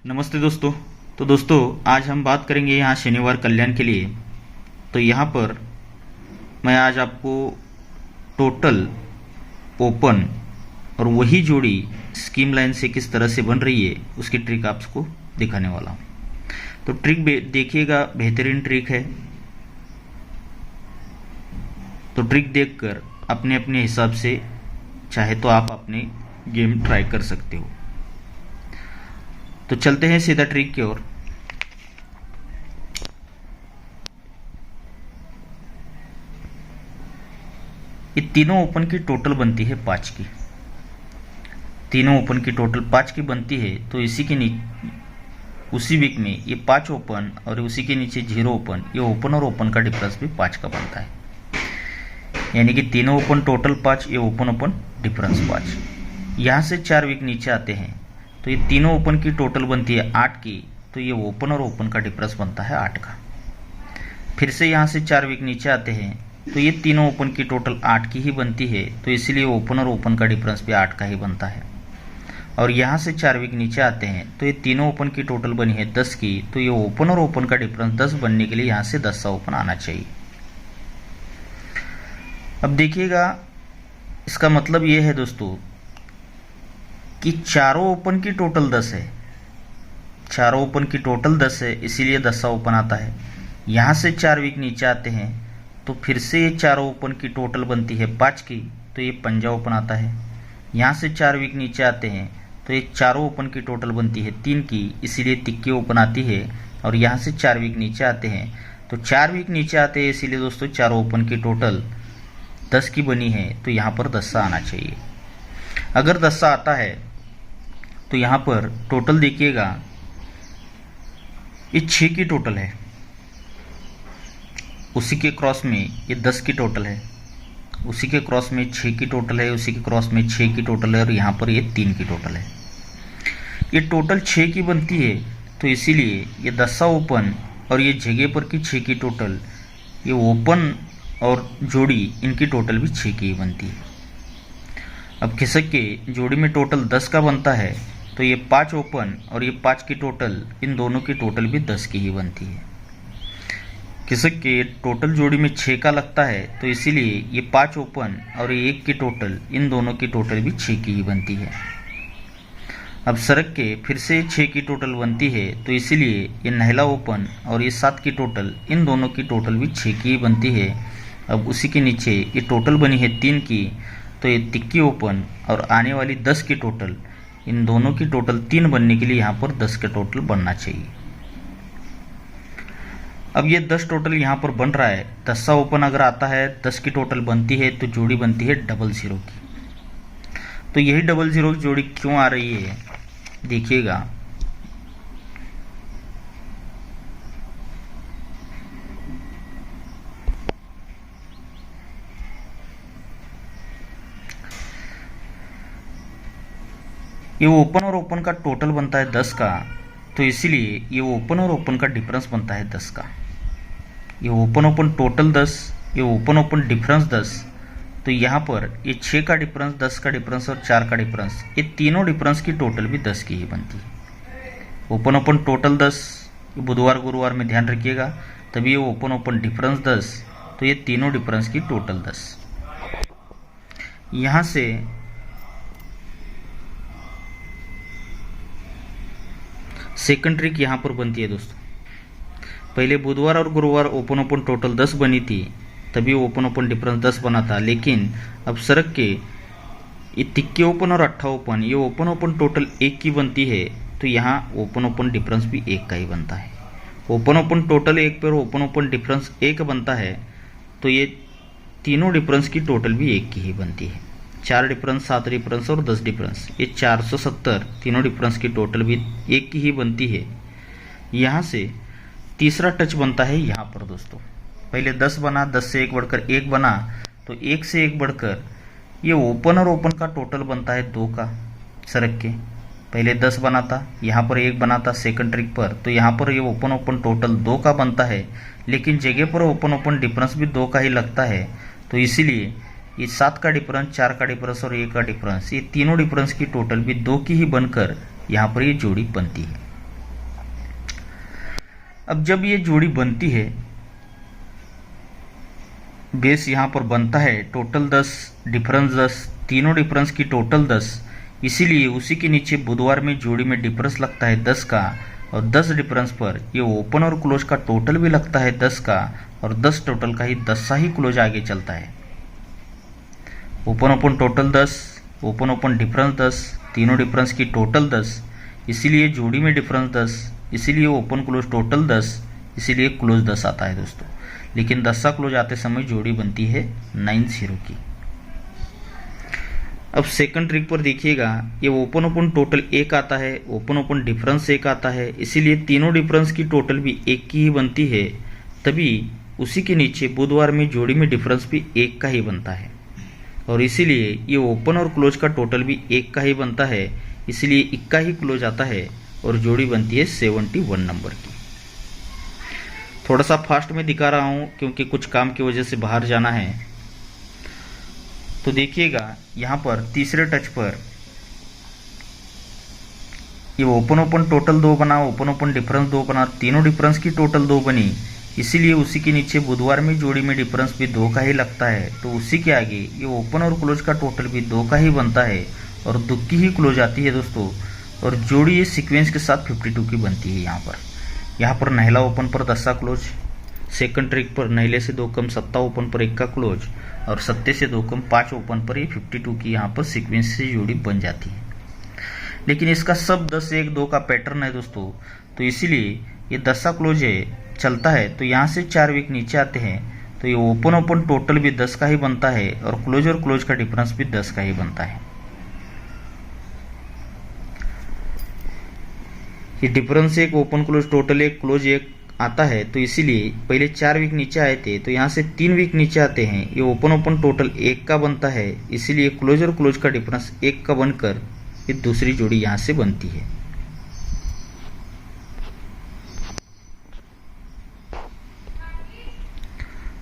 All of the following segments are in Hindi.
नमस्ते दोस्तों। तो दोस्तों आज हम बात करेंगे यहाँ शनिवार कल्याण के लिए। तो यहाँ पर मैं आज आपको टोटल, ओपन और वही जोड़ी स्कीम लाइन से किस तरह से बन रही है उसकी ट्रिक आपको दिखाने वाला हूँ। तो ट्रिक देखिएगा, बेहतरीन ट्रिक है। तो ट्रिक देखकर अपने अपने हिसाब से चाहे तो आप अपने गेम ट्राई कर सकते हो। तो चलते हैं सीधा ट्रिक की ओर। ये तीनों ओपन की टोटल बनती है 5 की। तीनों ओपन की टोटल 5 की बनती है। तो इसी के उसी वीक में ये 5 ओपन और उसी के नीचे 0 ओपन, ये ओपन और ओपन का डिफरेंस भी 5 का बनता है। यानी कि तीनों ओपन टोटल 5, ये ओपन ओपन डिफरेंस 5। यहाँ से 4 वीक नीचे आते हैं तो ये तीनों ओपन की टोटल बनती है 8 की। तो ये ओपन और ओपन का डिफरेंस बनता है 8 का। फिर से यहाँ से 4 वीक नीचे आते हैं तो ये तीनों ओपन की टोटल 8 की ही बनती है। तो इसलिए ओपन और ओपन का डिफरेंस भी 8 का ही बनता है। और यहाँ से 4 वीक नीचे आते हैं तो ये तीनों ओपन की टोटल बनी है 10 की। तो ये ओपन और ओपन का डिफरेंस 10 बनने के लिए यहाँ से 10 सा ओपन आना चाहिए। अब देखिएगा, इसका मतलब ये है दोस्तों कि चारों ओपन की टोटल 10 है। चारों ओपन की टोटल 10 है, इसीलिए 10 सा ओपन आता है। यहाँ से 4 वीक नीचे आते हैं तो फिर से ये चारों ओपन की टोटल बनती है 5 की। तो ये पंजा ओपन आता है। यहाँ से 4 वीक नीचे आते हैं तो ये चारों ओपन की टोटल बनती है 3 की, इसीलिए तिक्की ओपन आती है। और यहाँ से 4 वीक नीचे आते हैं तो 4 वीक नीचे आते हैं, इसीलिए दोस्तों चारों ओपन की टोटल 10 की बनी है। तो यहाँ पर 10 सा आना चाहिए। अगर 10 सा आता है तो यहाँ पर टोटल देखिएगा, ये 6 की टोटल है, उसी के क्रॉस में ये 10 की टोटल है, उसी के क्रॉस में 6 की टोटल है, उसी के क्रॉस में 6 की टोटल है और यहाँ पर ये 3 की टोटल है। ये टोटल 6 की बनती है। तो इसीलिए ये 10 सा ओपन और ये जगह पर की 6 की टोटल, ये ओपन और जोड़ी इनकी टोटल भी 6 की ही बनती है। अब खिसक के जोड़ी में टोटल 10 का बनता है तो ये 5 ओपन और ये 5 की टोटल, इन दोनों की टोटल भी 10 की ही बनती है। खिसक के टोटल जोड़ी में 6 का लगता है तो इसीलिए ये 5 ओपन और ये 1 की टोटल, इन दोनों की टोटल भी 6 की ही बनती है। अब सरक के फिर से 6 की टोटल बनती है तो इसीलिए ये नहला ओपन और ये 7 की टोटल, इन दोनों की टोटल भी 6 की ही बनती है। अब उसी के नीचे ये टोटल बनी है 3 की। तो ये तिक्की ओपन और आने वाली 10 की टोटल, इन दोनों की टोटल 3 बनने के लिए यहाँ पर 10 का टोटल बनना चाहिए। अब ये 10 टोटल यहाँ पर बन रहा है। 10 सा ओपन अगर आता है, 10 की टोटल बनती है तो जोड़ी बनती है 00 की। तो यही 00 की जोड़ी क्यों आ रही है देखिएगा। ये ओपन और ओपन का टोटल बनता है 10 का। तो इसीलिए ये ओपन और ओपन का डिफरेंस बनता है 10 का। ये ओपन ओपन टोटल 10, ये ओपन ओपन डिफरेंस 10। तो यहाँ पर ये 6 का डिफरेंस, 10 का डिफरेंस और 4 का डिफरेंस, ये तीनों डिफरेंस की टोटल भी 10 की ही बनती है। ओपन ओपन टोटल 10, ये बुधवार गुरुवार में ध्यान रखिएगा। तभी ये ओपन ओपन डिफरेंस 10, तो ये तीनों डिफरेंस की टोटल 10। यहाँ से सेकंड ट्रिक यहाँ पर बनती है दोस्तों। पहले बुधवार और गुरुवार ओपन ओपन टोटल 10 बनी थी, तभी ओपन ओपन डिफरेंस 10 बना था। लेकिन अब सरक के ये तिक्के ओपन और अट्ठा ओपन, ये ओपन ओपन टोटल 1 की बनती है। तो यहाँ ओपन ओपन डिफरेंस भी 1 का ही बनता है। ओपन ओपन टोटल 1 पर ओपन ओपन डिफरेंस 1 बनता है तो ये तीनों डिफरेंस की टोटल भी 1 की ही बनती है। 4 डिफरेंस, 7 डिफरेंस और 10 डिफरेंस, ये 470 तीनों डिफरेंस की टोटल भी 1 की ही बनती है। यहाँ से तीसरा टच बनता है यहाँ पर दोस्तों। पहले 10 बना, 10 से 1 बढ़कर 1 बना, तो 1 से 1 बढ़कर ये ओपन और ओपन का टोटल बनता है 2 का। सरक के पहले 10 बना था, यहाँ पर 1 बना था सेकंड ट्रिक पर, तो यहाँ पर ये ओपन ओपन टोटल 2 का बनता है। लेकिन जगह पर ओपन ओपन डिफरेंस भी 2 का ही लगता है। तो इसीलिए ये 7 का डिफरेंस, 4 का डिफरेंस और 1 का डिफरेंस, ये तीनों डिफरेंस की टोटल भी 2 की ही बनकर यहाँ पर ये जोड़ी बनती है। अब जब ये जोड़ी बनती है, बेस यहाँ पर बनता है टोटल 10, डिफरेंस 10, तीनों डिफरेंस की टोटल 10, इसीलिए उसी के नीचे बुधवार में जोड़ी में डिफरेंस लगता है 10 का, और 10 डिफरेंस पर ये ओपन और क्लोज का टोटल भी लगता है 10 का, और 10 टोटल का ही 10 सा ही क्लोज आगे चलता है। Open open total 10, open open difference 10, तीनों डिफरेंस की टोटल 10, इसीलिए जोड़ी में डिफरेंस 10, इसीलिए ओपन क्लोज टोटल 10, इसीलिए क्लोज 10 आता है दोस्तों। लेकिन 10 सा क्लोज आते समय जोड़ी बनती है 90 की। अब सेकंड ट्रिक पर देखिएगा, ये ओपन ओपन टोटल 1 आता है, ओपन ओपन डिफरेंस 1 आता है, इसीलिए तीनों डिफरेंस की टोटल भी 1 की ही बनती है, तभी उसी के नीचे बुधवार में जोड़ी में डिफरेंस भी 1 का ही बनता है, और इसीलिए ये ओपन और क्लोज का टोटल भी 1 का ही बनता है, इसलिए इक्का ही क्लोज आता है और जोड़ी बनती है 71 नंबर की। थोड़ा सा फास्ट में दिखा रहा हूँ क्योंकि कुछ काम की वजह से बाहर जाना है। तो देखिएगा यहाँ पर तीसरे टच पर ये ओपन ओपन टोटल 2 बना, ओपन ओपन डिफरेंस 2 बना, तीनों डिफरेंस की टोटल 2 बनी, इसीलिए उसी के नीचे बुधवार में जोड़ी में डिफरेंस भी 2 का ही लगता है, तो उसी के आगे ये ओपन और क्लोज का टोटल भी 2 का ही बनता है और 2 की ही क्लोज आती है दोस्तों, और जोड़ी ये सीक्वेंस के साथ 52 की बनती है। यहाँ पर नहला ओपन पर 10 का क्लोज, सेकंड ट्रिक पर नहले से 2 कम सत्ता ओपन पर 1 का क्लोज, और सत्ते से 2 कम 5 ओपन पर ये 52 की यहाँ पर सीक्वेंस से जोड़ी बन जाती है। लेकिन इसका सब 10 1 2 का पैटर्न है दोस्तों, तो इसीलिए ये 10 का क्लोज है चलता है, तो यहाँ से 4 वीक नीचे आते हैं, तो ये ओपन ओपन टोटल भी 10 का ही बनता है और क्लोज का डिफरेंस भी 10 का ही बनता है। ये difference 1, open close total 1, close 1 आता है, तो इसीलिए पहले 4 वीक नीचे आए थे, तो यहाँ से 3 वीक नीचे आते हैं, ये ओपन ओपन टोटल 1 का बनता है, इसीलिए क्लोज का डिफरेंस 1 का बनकर ये दूसरी जोड़ी यहाँ से बनती है।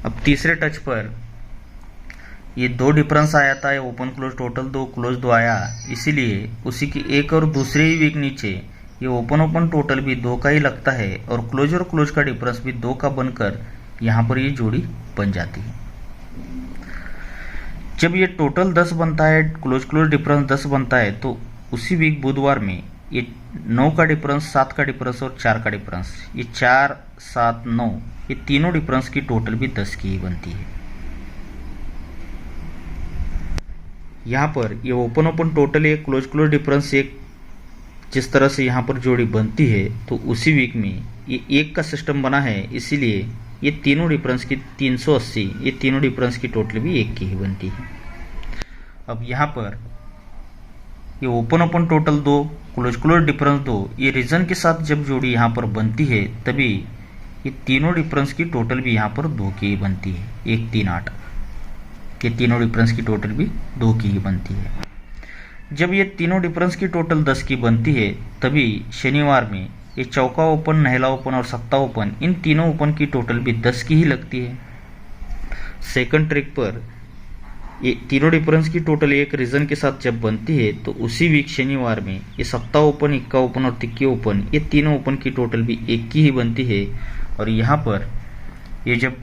अब तीसरे टच पर ये 2 डिफरेंस आया था, ये ओपन क्लोज टोटल 2, क्लोज 2 आया, इसीलिए उसी की एक और दूसरे ही वीक नीचे ये ओपन ओपन टोटल भी 2 का ही लगता है और क्लोज का डिफरेंस भी 2 का बनकर यहाँ पर ये जोड़ी बन जाती है। जब ये टोटल 10 बनता है, क्लोज डिफरेंस 10 बनता है, तो उसी वीक बुधवार में ये 9 का डिफरेंस, 7 का डिफरेंस और 4 का डिफरेंस, ये 4 7 9 ये तीनों डिफरेंस की टोटल भी 10 की ही बनती है। यहाँ पर ये open open total 1, close difference 1, जिस तरह से यहाँ पर जोड़ी बनती है, तो उसी वीक में ये 1 का सिस्टम बना है, इसीलिए ये तीनों डिफरेंस की 380, ये तीनों डिफरेंस की टोटल भी 1 की ही बनती है। अब यहाँ पर ये open open total 2, close difference 2, ये रीजन के साथ जब जोड़ी यहाँ पर बनती है, तभी ये तीनों डिफरेंस की टोटल भी यहाँ पर 2 की ही बनती है। 1 3 8 ये तीनों डिफरेंस की टोटल भी 2 की ही बनती है। जब ये तीनों डिफरेंस की टोटल 10 की बनती है, तभी शनिवार में ये चौका ओपन, नहला ओपन और सत्ता ओपन, इन तीनों ओपन की टोटल भी 10 की ही लगती है। सेकंड ट्रिक पर ये तीनों डिफरेंस की टोटल 1 रीजन के साथ जब बनती है, तो उसी वीक शनिवार में ये सत्ता ओपन, इक्का ओपन और तिक्की ओपन, ये तीनों ओपन की टोटल भी 1 की ही बनती है। और यहाँ पर ये जब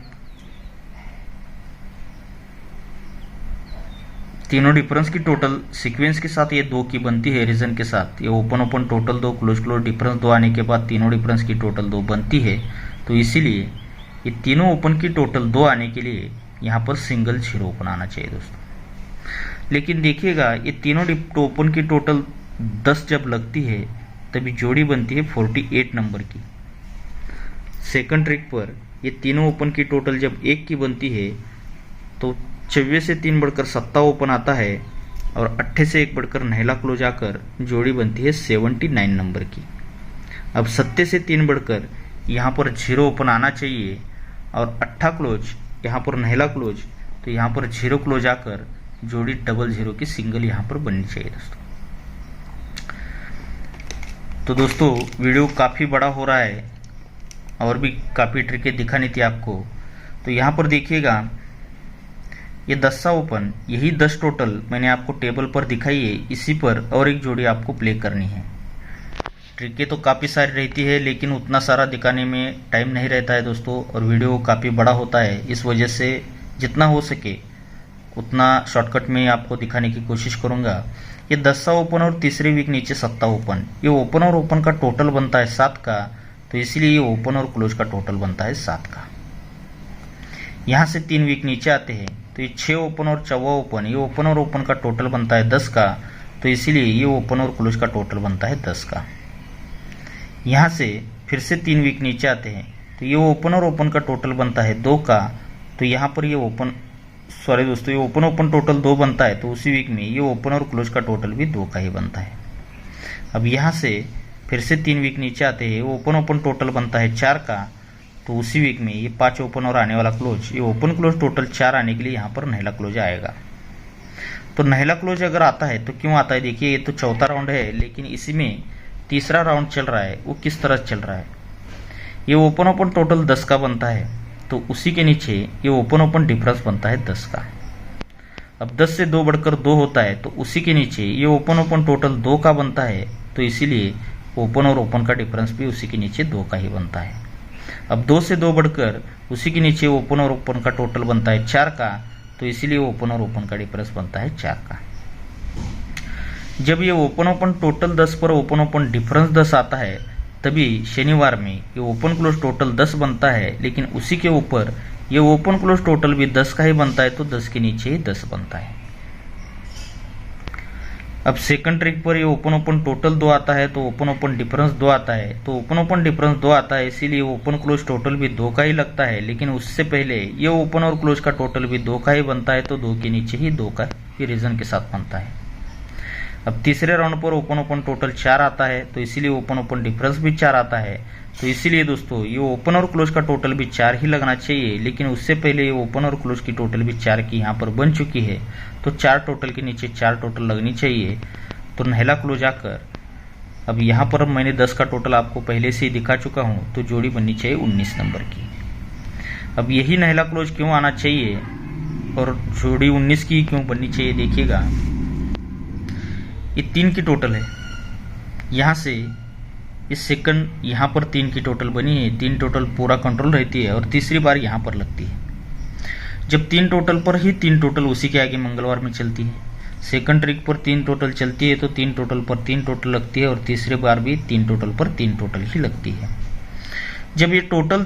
तीनों डिफरेंस की टोटल सीक्वेंस के साथ ये 2 की बनती है, रीजन के साथ ये open open total 2, close difference 2 आने के बाद तीनों डिफरेंस की टोटल 2 बनती है, तो इसीलिए ये तीनों ओपन की टोटल 2 आने के लिए यहाँ पर सिंगल 0 ओपन आना चाहिए दोस्तों। लेकिन देखिएगा ये तीनों ओपन की टोटल 10 जब लगती है, तभी जोड़ी बनती है 48 नंबर की। सेकंड ट्रिक पर ये तीनों ओपन की टोटल जब 1 की बनती है, तो 24 से 3 बढ़कर सत्ता ओपन आता है और 8 से 1 बढ़कर नहला क्लोज आकर जोड़ी बनती है 79 नंबर की। अब 7 से 3 बढ़कर यहाँ पर 0 ओपन आना चाहिए और 8 क्लोज यहाँ पर नहला क्लोज, तो यहाँ पर 0 क्लोज आकर जोड़ी 00 की सिंगल यहाँ पर बननी चाहिए दोस्तों। तो दोस्तों वीडियो काफ़ी बड़ा हो रहा है और भी काफ़ी ट्रिकें दिखानी थी आपको, तो यहाँ पर देखिएगा ये 10 सा ओपन, यही 10 टोटल मैंने आपको टेबल पर दिखाई है, इसी पर और एक जोड़ी आपको प्ले करनी है। ट्रिकें तो काफ़ी सारी रहती है, लेकिन उतना सारा दिखाने में टाइम नहीं रहता है दोस्तों, और वीडियो काफ़ी बड़ा होता है। इस वजह से जितना हो सके उतना शॉर्टकट में आपको दिखाने की कोशिश करूँगा। ये 10सा ओपन और तीसरे वीक नीचे 7 ओपन, ये ओपन और ओपन का टोटल बनता है 7 का, तो इसलिए ये ओपन और क्लोज का टोटल बनता है 7 का। यहाँ से 3 वीक नीचे आते हैं तो ये 6 ओपन और 14 ओपन, ये ओपन और ओपन का टोटल बनता है 10 का, तो इसीलिए ये ओपन और क्लोज का टोटल बनता है 10 का। यहाँ से फिर से 3 वीक नीचे आते हैं तो ये ओपन और ओपन का टोटल बनता है 2 का, तो यहाँ पर ये ये ओपन ओपन टोटल 2 बनता है, तो उसी वीक में ये ओपन और क्लोज का टोटल भी 2 का ही बनता है। अब यहाँ से फिर से 3 वीक नीचे आते हैं, ओपन ओपन टोटल बनता है 4 का, तो उसी वीक में ये 5 ओपन और आने वाला क्लोज, ये ओपन क्लोज टोटल 4 आने के लिए यहाँ पर नहला क्लोज आएगा। तो नहला क्लोज अगर आता है तो क्यों आता है, देखिए ये तो चौथा राउंड है, लेकिन इसी में तीसरा राउंड चल रहा है। वो किस तरह चल रहा है, ये ओपन ओपन टोटल 10 का बनता है, तो उसी के नीचे ये ओपन ओपन डिफरेंस बनता है 10 का। अब 10 से 2 बढ़कर 2 होता है, तो उसी के नीचे ये ओपन ओपन टोटल 2 का बनता है, तो इसीलिए ओपन और ओपन का डिफरेंस भी उसी के नीचे 2 का ही बनता है। अब 2 से 2 बढ़कर उसी के नीचे ओपन और ओपन का टोटल बनता है 4 का, तो इसीलिए ओपन और ओपन का डिफरेंस बनता है 4 का। जब ये ओपन ओपन टोटल 10 पर ओपन ओपन डिफरेंस 10 आता है, तभी शनिवार में ये ओपन क्लोज टोटल 10 बनता है, लेकिन उसी के ऊपर ये ओपन क्लोज टोटल भी 10 का ही बनता है, तो 10 के नीचे ही 10 बनता है। अब सेकंड ट्रिक पर ये ओपन ओपन टोटल 2 आता है, तो ओपन ओपन डिफरेंस 2 आता है, तो ओपन ओपन डिफरेंस 2 आता है, इसीलिए ओपन क्लोज टोटल भी 2 का ही लगता है, लेकिन उससे पहले ये ओपन और क्लोज का टोटल भी 2 का ही बनता है, तो 2 के नीचे ही 2 का ही रीजन के साथ बनता है। अब तीसरे राउंड पर ओपन ओपन टोटल 4 आता है, तो इसीलिए ओपन ओपन डिफरेंस भी 4 आता है, तो इसीलिए दोस्तों ये ओपन और क्लोज का टोटल भी 4 ही लगना चाहिए, लेकिन उससे पहले ये ओपन और क्लोज की टोटल भी 4 की यहाँ पर बन चुकी है, तो 4 टोटल के नीचे 4 टोटल लगनी चाहिए। तो नहला क्लोज आकर अब यहाँ पर मैंने 10 का टोटल आपको पहले से ही दिखा चुका हूँ, तो जोड़ी बननी चाहिए 19 नंबर की। अब यही नहला क्लोज क्यों आना चाहिए और जोड़ी 19 की क्यों बननी चाहिए, देखिएगा ये 3 की टोटल है, यहाँ से इस सेकंड यहाँ पर 3 की टोटल बनी है, 3 टोटल पूरा कंट्रोल रहती है और तीसरी बार यहाँ पर लगती है। जब 3 टोटल पर ही 3 टोटल उसी के आगे मंगलवार में चलती है, सेकंड ट्रिक पर 3 टोटल चलती है तो 3 टोटल पर 3 टोटल लगती है, और तीसरी बार भी 3 टोटल पर 3 टोटल ही लगती है। जब ये टोटल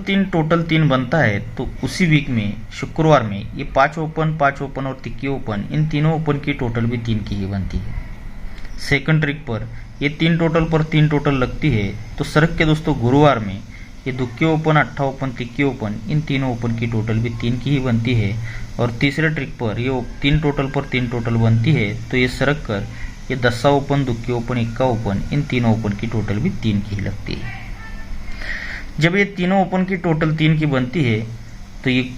3 बनता है, तो उसी वीक में शुक्रवार में ये 5 ओपन और तिक्की ओपन, इन तीनों ओपन की टोटल भी 3 की ही बनती है। सेकंड ट्रिक पर ये 3 टोटल पर 3 टोटल लगती है, तो सरक के दोस्तों गुरुवार में ये दुक्की ओपन, अट्ठा ओपन, तिक्की ओपन, इन तीनों ओपन की टोटल भी 3 की ही बनती है। और तीसरे ट्रिक पर ये 3 टोटल पर 3 टोटल बनती है, तो ये सरक कर ये 10सा ओपन, दुक्की ओपन, इक्का ओपन, इन तीनों ओपन की टोटल भी 3 की ही लगती है। जब ये तीनों ओपन की टोटल 3 की बनती है, तो ये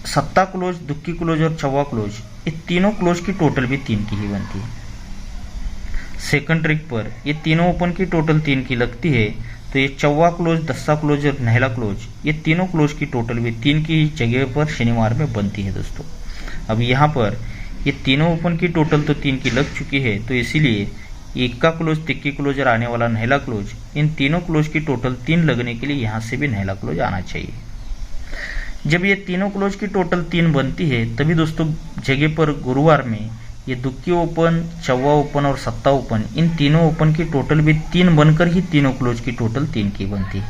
सत्ता क्लोज, दुक्की क्लोज और चौवा क्लोज, ये तीनों क्लोज की टोटल भी 3 की ही बनती है। सेकंड ट्रिक पर ये तीनों ओपन की टोटल 3 की लगती है, तो ये चौवा क्लोज, 10सा क्लोज और नहला क्लोज, ये तीनों क्लोज की टोटल भी 3 की जगह पर शनिवार में बनती है दोस्तों। अब यहाँ पर ये तीनों ओपन की टोटल तो 3 की लग चुकी है, तो इसीलिए इक्का क्लोज, तिक्की क्लोज और आने वाला नहला क्लोज, इन तीनों क्लोज की टोटल 3 लगने के लिए यहाँ से भी नहला क्लोज आना चाहिए। जब ये तीनों क्लोज की टोटल 3 बनती है, तभी दोस्तों जगह पर गुरुवार में ये दुक्की ओपन, चौवा ओपन और सत्ता ओपन, इन तीनों ओपन की टोटल भी 3 बनकर ही तीनों क्लोज की टोटल 3 की बनती है।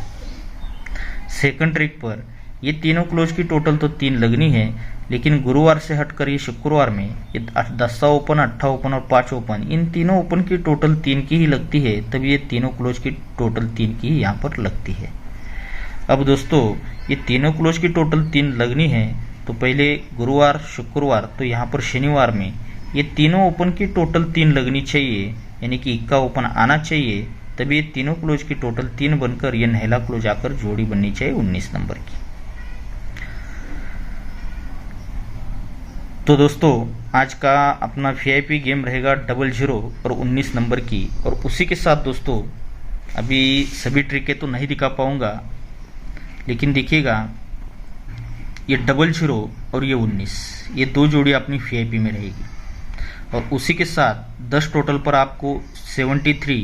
सेकंड ट्रिक पर ये तीनों क्लोज की टोटल तो 3 लगनी है, लेकिन गुरुवार से हटकर ये शुक्रवार में ये 10सा ओपन, अट्ठा ओपन और 5 ओपन, इन तीनों ओपन की टोटल 3 की ही लगती है, तभी ये तीनों क्लोज की टोटल 3 की ही यहाँ पर लगती है। अब दोस्तों ये तीनों क्लोज की टोटल 3 लगनी है, तो पहले गुरुवार, शुक्रवार, तो यहाँ पर शनिवार में ये तीनों ओपन की टोटल 3 लगनी चाहिए, यानी कि इक्का ओपन आना चाहिए, तभी ये तीनों क्लोज की टोटल 3 बनकर ये नहला क्लोज आकर जोड़ी बननी चाहिए 19 नंबर की। तो दोस्तों आज का अपना वीआईपी गेम रहेगा 00 और 19 नंबर की, और उसी के साथ दोस्तों अभी सभी ट्रिकें तो नहीं दिखा पाऊंगा, लेकिन देखिएगा ये 00 और ये 19, ये 2 जोड़ी अपनी वीआईपी में रहेगी, और उसी के साथ 10 टोटल पर आपको 73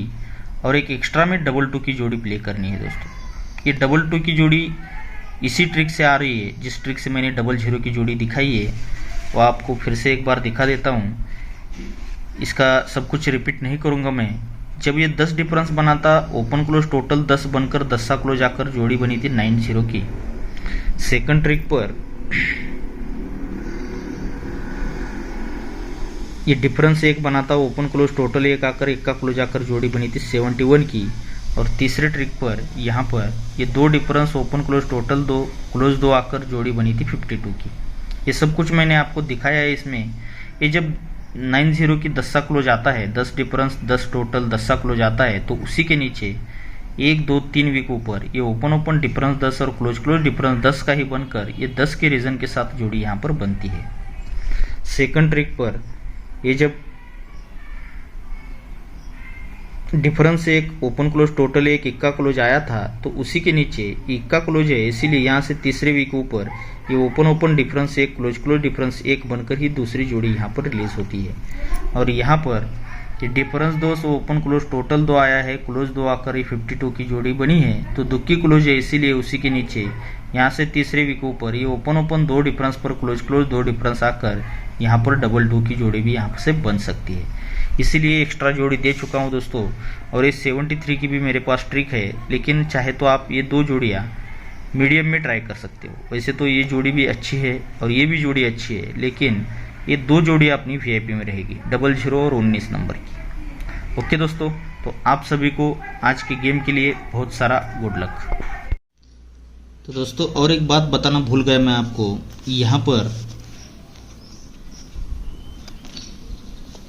और एक एक्स्ट्रा में डबल 2 की जोड़ी प्ले करनी है दोस्तों। ये डबल 2 की जोड़ी इसी ट्रिक से आ रही है, जिस ट्रिक से मैंने डबल 0 की जोड़ी दिखाई है वो आपको फिर से एक बार दिखा देता हूँ। इसका सब कुछ रिपीट नहीं करूँगा मैं। जब ये 10 डिफरेंस बनाता, ओपन क्लोज टोटल 10 बनकर 10 क्लोज आकर जोड़ी बनी थी 9-0 की। सेकंड ट्रिक पर ये डिफरेंस 1 बना था, ओपन क्लोज टोटल 1 आकर 1 का क्लोज आकर जोड़ी बनी थी 71 की। और तीसरे ट्रिक पर यहाँ पर ये 2 difference, open close total 2 close 2 आकर जोड़ी बनी थी 52 की। ये सब कुछ मैंने आपको दिखाया है इसमें। ये जब 9-0 की 10 क्लोज आता है, 10 डिफरेंस 10 टोटल 10 क्लोज आता है, तो उसी के नीचे 1 2 3 वीक ऊपर ये ओपन डिफरेंस 10 और क्लोज डिफरेंस 10 का ही बनकर ये 10 के रीजन के साथ जोड़ी यहाँ पर बनती है। सेकंड ट्रिक पर ये जब डिफरेंस 1 ओपन क्लोज टोटल 1 इक्का क्लोज आया था, तो उसी के नीचे इक्का क्लोज है, इसीलिए यहाँ से तीसरे वीक ऊपर ये ओपन डिफरेंस 1 क्लोज डिफरेंस 1 बनकर ही दूसरी जोड़ी यहाँ पर रिलीज होती है। और यहाँ पर ये डिफरेंस 2 से ओपन क्लोज टोटल 2 आया है, क्लोज 2 आकर ये 52 की जोड़ी बनी है, तो 2 की क्लोज है, इसीलिए उसी के नीचे यहाँ से तीसरे वीक ऊपर ये ओपन 2 डिफरेंस पर क्लोज 2 डिफरेंस आकर यहाँ पर डबल 2 की जोड़ी भी यहाँ से बन सकती है। इसीलिए एक्स्ट्रा जोड़ी दे चुका हूँ दोस्तों। और ये 73 की भी मेरे पास ट्रिक है, लेकिन चाहे तो आप ये 2 जोड़ियाँ मीडियम में ट्राई कर सकते हो। वैसे तो ये जोड़ी भी अच्छी है और ये भी जोड़ी अच्छी है, लेकिन ये 2 जोड़ी अपनी वीआईपी में रहेगी, 00 और 19 नंबर की। ओके दोस्तों, तो आप सभी को आज के गेम के लिए बहुत सारा गुड लक। तो दोस्तों और एक बात बताना भूल गया मैं आपको, यहाँ पर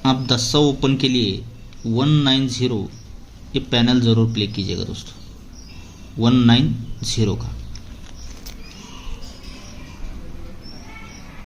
आप 10 ओपन के लिए 190 ये पैनल ज़रूर प्ले कीजिएगा दोस्तों, 190 का।